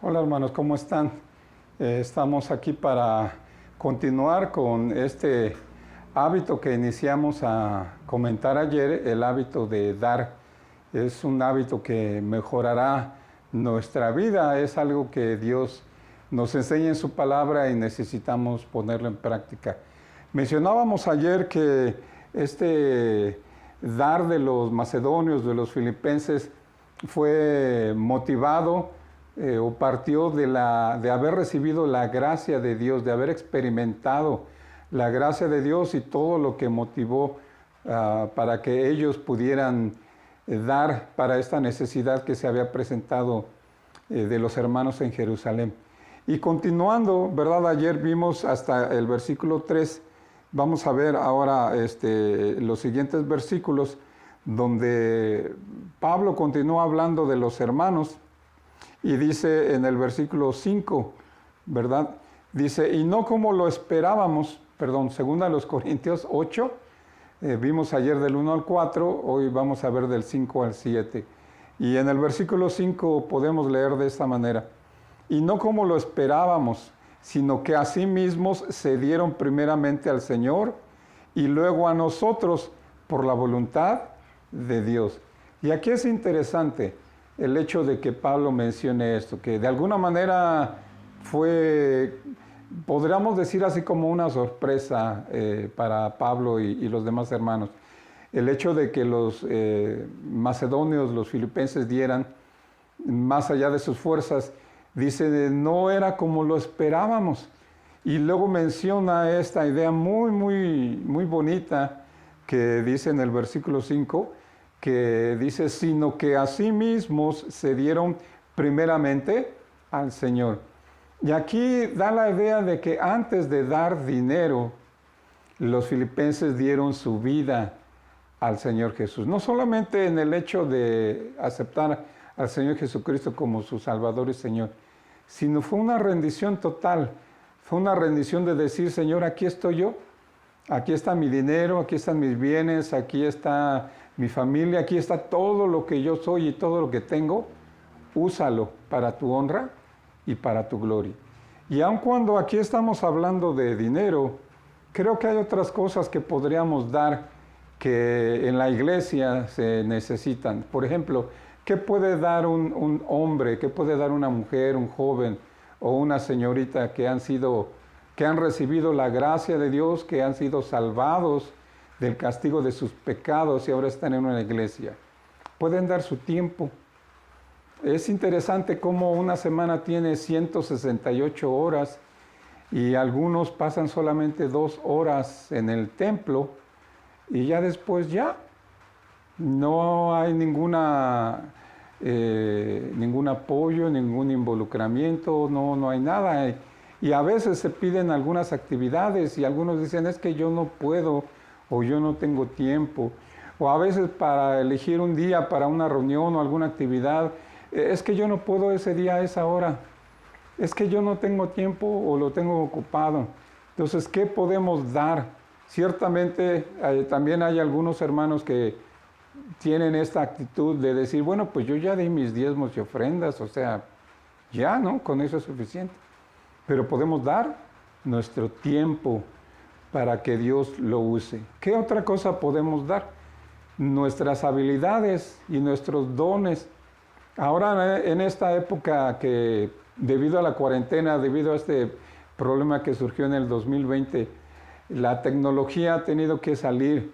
Hola hermanos, ¿cómo están? Estamos aquí para continuar con este hábito que iniciamos a comentar ayer, el hábito de dar. Es un hábito que mejorará nuestra vida, es algo que Dios nos enseña en su palabra y necesitamos ponerlo en práctica. Mencionábamos ayer que este dar de los macedonios, de los filipenses, fue motivado o partió de haber recibido la gracia de Dios, de haber experimentado la gracia de Dios y todo lo que motivó para que ellos pudieran dar para esta necesidad que se había presentado de los hermanos en Jerusalén. Y continuando, ¿verdad? Ayer vimos hasta el versículo 3, vamos a ver ahora los siguientes versículos donde Pablo continúa hablando de los hermanos. Y dice en el versículo 5, ¿verdad? Dice, y no como lo esperábamos, segunda a los Corintios 8, vimos ayer del 1 al 4, hoy vamos a ver del 5 al 7. Y en el versículo 5 podemos leer de esta manera, y no como lo esperábamos, sino que a sí mismos se dieron primeramente al Señor y luego a nosotros por la voluntad de Dios. Y aquí es interesante el hecho de que Pablo mencione esto, que de alguna manera fue, podríamos decir así como una sorpresa para Pablo y los demás hermanos. El hecho de que los macedonios, los filipenses dieran más allá de sus fuerzas, dice, no era como lo esperábamos. Y luego menciona esta idea muy bonita que dice en el versículo 5, que dice, sino que a sí mismos se dieron primeramente al Señor. Y aquí da la idea de que antes de dar dinero, los filipenses dieron su vida al Señor Jesús. No solamente en el hecho de aceptar al Señor Jesucristo como su Salvador y Señor, sino fue una rendición total. Fue una rendición de decir, Señor, aquí estoy yo, aquí está mi dinero, aquí están mis bienes, aquí está mi familia, aquí está todo lo que yo soy y todo lo que tengo, úsalo para tu honra y para tu gloria. Y aun cuando aquí estamos hablando de dinero, creo que hay otras cosas que podríamos dar que en la iglesia se necesitan. Por ejemplo, ¿qué puede dar un hombre, qué puede dar una mujer, un joven o una señorita que han recibido la gracia de Dios, que han sido salvados del castigo de sus pecados y ahora están en una iglesia? Pueden dar su tiempo. Es interesante cómo una semana tiene 168 horas y algunos pasan solamente 2 horas en el templo y ya después no hay ningún apoyo, ningún involucramiento, no hay nada. Y a veces se piden algunas actividades y algunos dicen, es que yo no puedo o yo no tengo tiempo. O a veces para elegir un día para una reunión o alguna actividad, es que yo no puedo ese día a esa hora. Es que yo no tengo tiempo o lo tengo ocupado. Entonces, ¿qué podemos dar? Ciertamente también hay algunos hermanos que tienen esta actitud de decir, bueno, pues yo ya di mis diezmos y ofrendas, o sea, ya, ¿no? Con eso es suficiente. Pero podemos dar nuestro tiempo para que Dios lo use. ¿Qué otra cosa podemos dar? Nuestras habilidades y nuestros dones. Ahora en esta época que debido a la cuarentena, debido a este problema que surgió en el 2020, la tecnología ha tenido que salir.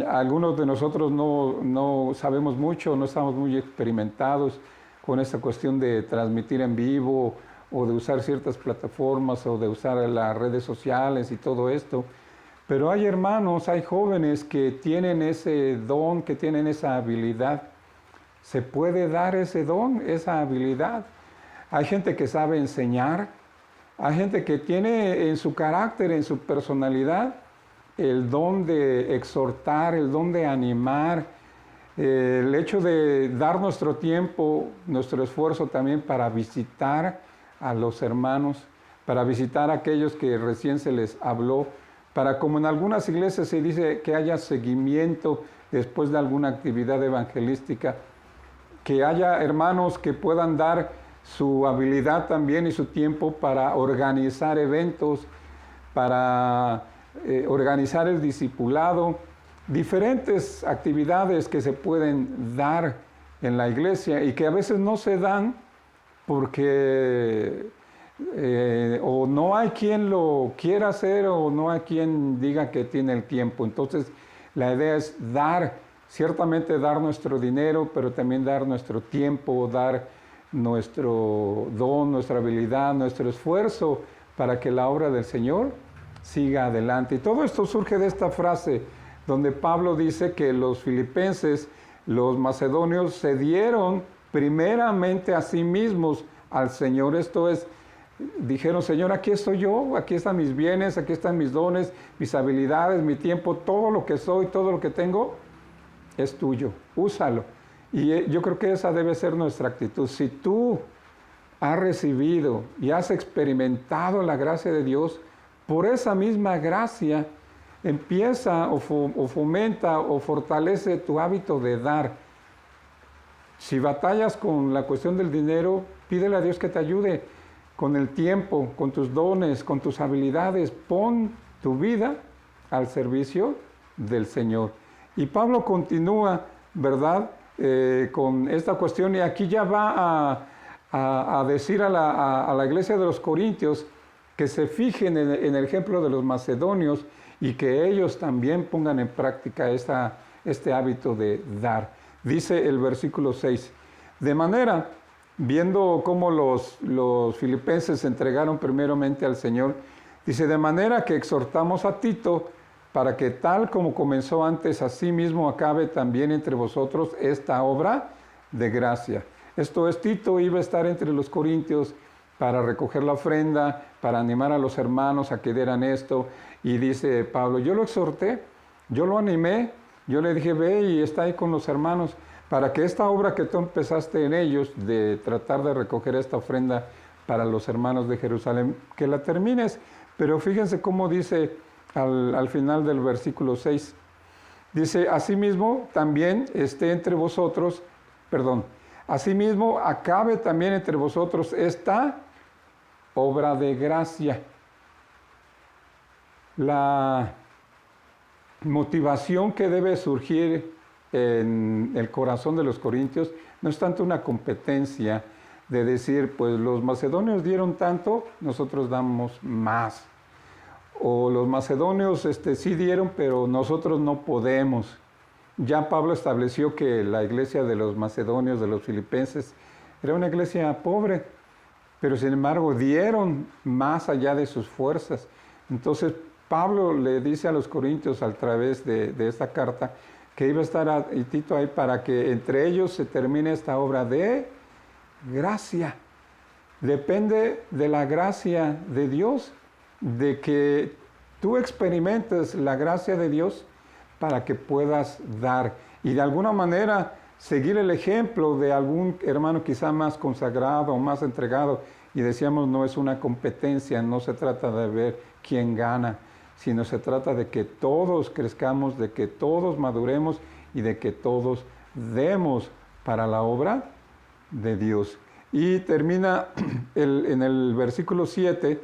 Algunos de nosotros no sabemos mucho, no estamos muy experimentados con esta cuestión de transmitir en vivo o de usar ciertas plataformas o de usar las redes sociales y todo esto. Pero hay hermanos, hay jóvenes que tienen ese don, que tienen esa habilidad. Se puede dar ese don, esa habilidad. Hay gente que sabe enseñar, hay gente que tiene en su carácter, en su personalidad, el don de exhortar, el don de animar, el hecho de dar nuestro tiempo, nuestro esfuerzo también para visitar a los hermanos, para visitar a aquellos que recién se les habló, para, como en algunas iglesias se dice, que haya seguimiento después de alguna actividad evangelística, que haya hermanos que puedan dar su habilidad también y su tiempo para organizar eventos, para organizar el discipulado, diferentes actividades que se pueden dar en la iglesia y que a veces no se dan porque o no hay quien lo quiera hacer o no hay quien diga que tiene el tiempo. Entonces la idea es ciertamente dar nuestro dinero, pero también dar nuestro tiempo, dar nuestro don, nuestra habilidad, nuestro esfuerzo para que la obra del Señor siga adelante. Y todo esto surge de esta frase donde Pablo dice que los filipenses, los macedonios, se dieron primeramente a sí mismos al Señor. Esto es, dijeron: Señor, aquí estoy yo, aquí están mis bienes, aquí están mis dones, mis habilidades, mi tiempo, todo lo que soy, todo lo que tengo es tuyo, úsalo. Y yo creo que esa debe ser nuestra actitud. Si tú has recibido y has experimentado la gracia de Dios, por esa misma gracia empieza o fomenta o fortalece tu hábito de dar. Si batallas con la cuestión del dinero, pídele a Dios que te ayude con el tiempo, con tus dones, con tus habilidades. Pon tu vida al servicio del Señor. Y Pablo continúa, ¿verdad?, con esta cuestión, y aquí ya va a decir a la iglesia de los Corintios que se fijen en el ejemplo de los macedonios y que ellos también pongan en práctica este hábito de dar. Dice el versículo 6, de manera, viendo cómo los filipenses se entregaron primeramente al Señor, dice: de manera que exhortamos a Tito para que tal como comenzó antes, así mismo acabe también entre vosotros esta obra de gracia. Esto es, Tito iba a estar entre los corintios para recoger la ofrenda, para animar a los hermanos a que dieran esto. Y dice Pablo: yo lo exhorté, yo lo animé, yo le dije: ve y está ahí con los hermanos, para que esta obra que tú empezaste en ellos, de tratar de recoger esta ofrenda para los hermanos de Jerusalén, que la termines. Pero fíjense cómo dice al final del versículo 6. Dice: asimismo también esté entre vosotros, asimismo acabe también entre vosotros esta obra de gracia. La motivación que debe surgir en el corazón de los corintios no es tanto una competencia de decir, pues los macedonios dieron tanto, nosotros damos más. O los macedonios sí dieron, pero nosotros no podemos. Ya Pablo estableció que la iglesia de los macedonios, de los filipenses, era una iglesia pobre, pero sin embargo dieron más allá de sus fuerzas. Entonces Pablo le dice a los corintios a través de esta carta que iba a estar Tito ahí para que entre ellos se termine esta obra de gracia. Depende de la gracia de Dios, de que tú experimentes la gracia de Dios para que puedas dar y de alguna manera seguir el ejemplo de algún hermano quizá más consagrado o más entregado. Y decíamos, no es una competencia, no se trata de ver quién gana, sino se trata de que todos crezcamos, de que todos maduremos y de que todos demos para la obra de Dios. Y termina en el versículo 7,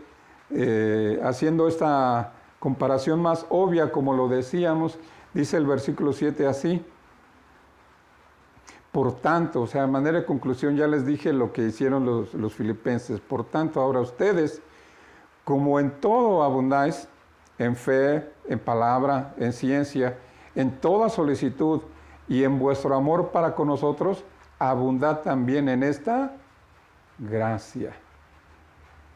haciendo esta comparación más obvia, como lo decíamos, dice el versículo 7 así: por tanto, o sea, de manera de conclusión, ya les dije lo que hicieron los filipenses. Por tanto, ahora ustedes, como en todo abundáis, en fe, en palabra, en ciencia, en toda solicitud y en vuestro amor para con nosotros, abundad también en esta gracia.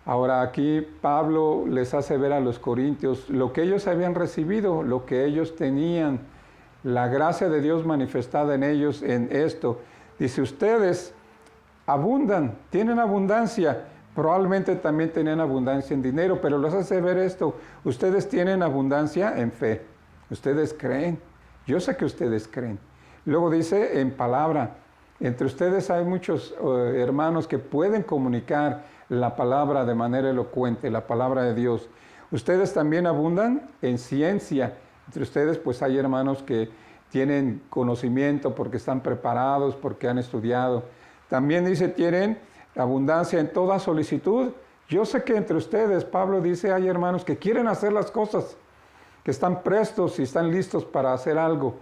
Ahora aquí Pablo les hace ver a los corintios lo que ellos habían recibido, lo que ellos tenían, la gracia de Dios manifestada en ellos en esto. Dice: ustedes abundan, tienen abundancia, probablemente también tenían abundancia en dinero, pero les hace ver esto: ustedes tienen abundancia en fe, ustedes creen, yo sé que ustedes creen. Luego dice en palabra, entre ustedes hay muchos hermanos que pueden comunicar la palabra de manera elocuente, la palabra de Dios. Ustedes también abundan en ciencia. Entre ustedes pues hay hermanos que tienen conocimiento porque están preparados, porque han estudiado. También dice, tienen abundancia en toda solicitud. Yo sé que entre ustedes, Pablo dice, hay hermanos que quieren hacer las cosas, que están prestos y están listos para hacer algo.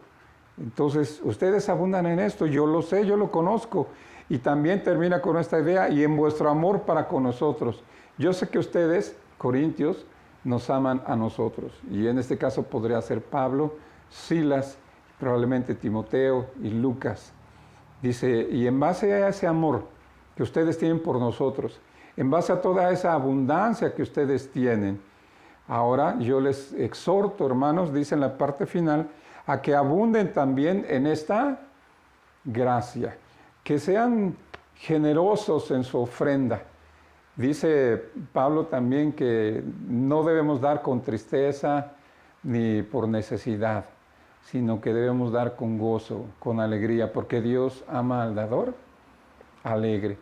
Entonces, ustedes abundan en esto, yo lo sé, yo lo conozco. Y también termina con esta idea, y en vuestro amor para con nosotros. Yo sé que ustedes, Corintios, nos aman a nosotros. Y en este caso podría ser Pablo, Silas, probablemente Timoteo y Lucas. Dice, y en base a ese amor que ustedes tienen por nosotros, en base a toda esa abundancia que ustedes tienen, ahora yo les exhorto, hermanos, dice en la parte final, a que abunden también en esta gracia, que sean generosos en su ofrenda. Dice Pablo también que no debemos dar con tristeza ni por necesidad, sino que debemos dar con gozo, con alegría, porque Dios ama al dador alegre.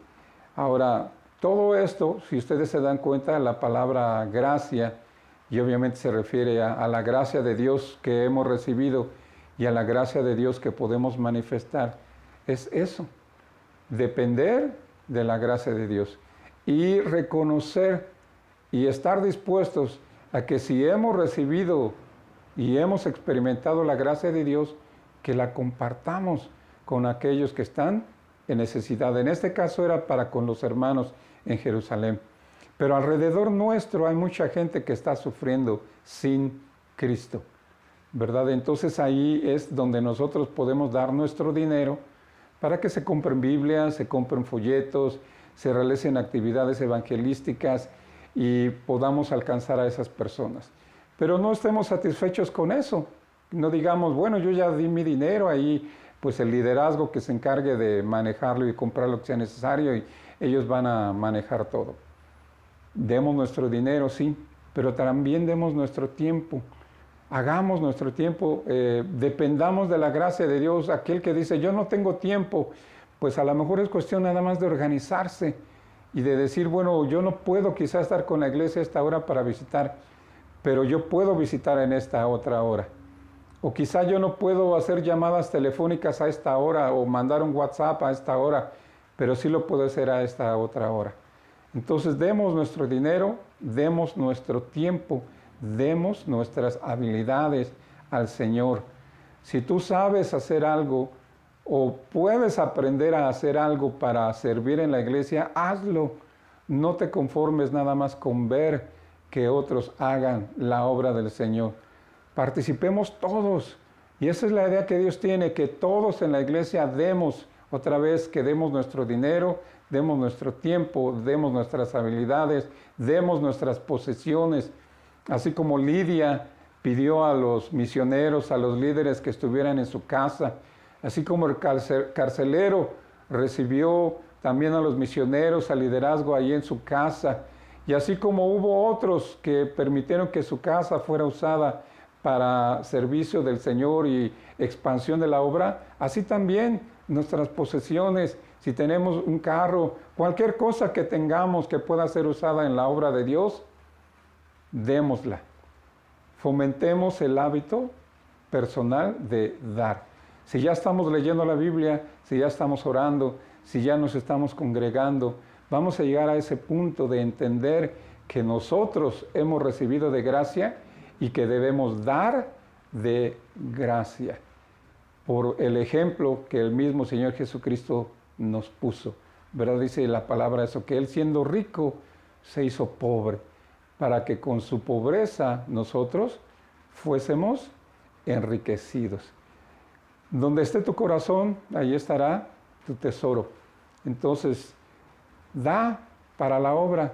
Ahora, todo esto, si ustedes se dan cuenta, la palabra gracia, y obviamente se refiere a la gracia de Dios que hemos recibido y a la gracia de Dios que podemos manifestar, es eso, depender de la gracia de Dios y reconocer y estar dispuestos a que si hemos recibido y hemos experimentado la gracia de Dios, que la compartamos con aquellos que están en necesidad. En este caso era para con los hermanos en Jerusalén. Pero alrededor nuestro hay mucha gente que está sufriendo sin Cristo, ¿verdad? Entonces ahí es donde nosotros podemos dar nuestro dinero para que se compren Biblias, se compren folletos, se realicen actividades evangelísticas y podamos alcanzar a esas personas. Pero no estemos satisfechos con eso. No digamos, bueno, yo ya di mi dinero, ahí pues el liderazgo que se encargue de manejarlo y comprar lo que sea necesario y ellos van a manejar todo. Demos nuestro dinero, sí, pero también demos nuestro tiempo. Hagamos nuestro tiempo, dependamos de la gracia de Dios. Aquel que dice, yo no tengo tiempo, pues a lo mejor es cuestión nada más de organizarse y de decir, bueno, yo no puedo quizás estar con la iglesia a esta hora para visitar, pero yo puedo visitar en esta otra hora. O quizá yo no puedo hacer llamadas telefónicas a esta hora o mandar un WhatsApp a esta hora, pero sí lo puedo hacer a esta otra hora. Entonces demos nuestro dinero, demos nuestro tiempo, demos nuestras habilidades al Señor. Si tú sabes hacer algo o puedes aprender a hacer algo para servir en la iglesia, hazlo. No te conformes nada más con ver que otros hagan la obra del Señor. Participemos todos. Y esa es la idea que Dios tiene, que todos en la iglesia demos, otra vez, que demos nuestro dinero, demos nuestro tiempo, demos nuestras habilidades, demos nuestras posesiones. Así como Lidia pidió a los misioneros, a los líderes que estuvieran en su casa, así como el carcelero recibió también a los misioneros, al liderazgo ahí en su casa, y así como hubo otros que permitieron que su casa fuera usada para servicio del Señor y expansión de la obra, así también nuestras posesiones, si tenemos un carro, cualquier cosa que tengamos que pueda ser usada en la obra de Dios, démosla. Fomentemos el hábito personal de dar. Si ya estamos leyendo la Biblia, si ya estamos orando, si ya nos estamos congregando, vamos a llegar a ese punto de entender que nosotros hemos recibido de gracia y que debemos dar de gracia por el ejemplo que el mismo Señor Jesucristo nos puso. ¿Verdad? Dice la palabra eso, que Él siendo rico se hizo pobre, para que con su pobreza nosotros fuésemos enriquecidos. Donde esté tu corazón, ahí estará tu tesoro. Entonces, da para la obra,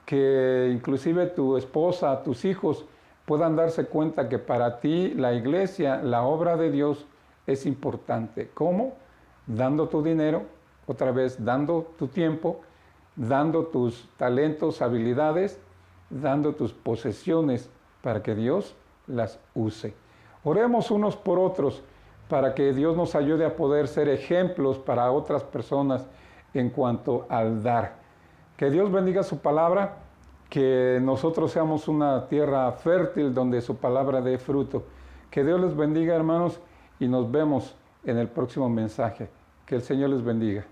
que inclusive tu esposa, tus hijos puedan darse cuenta que para ti la iglesia, la obra de Dios es importante. ¿Cómo? Dando tu dinero, otra vez dando tu tiempo, dando tus talentos, habilidades, dando tus posesiones para que Dios las use. Oremos unos por otros para que Dios nos ayude a poder ser ejemplos para otras personas en cuanto al dar. Que Dios bendiga su palabra, que nosotros seamos una tierra fértil donde su palabra dé fruto. Que Dios les bendiga, hermanos, y nos vemos en el próximo mensaje. Que el Señor les bendiga.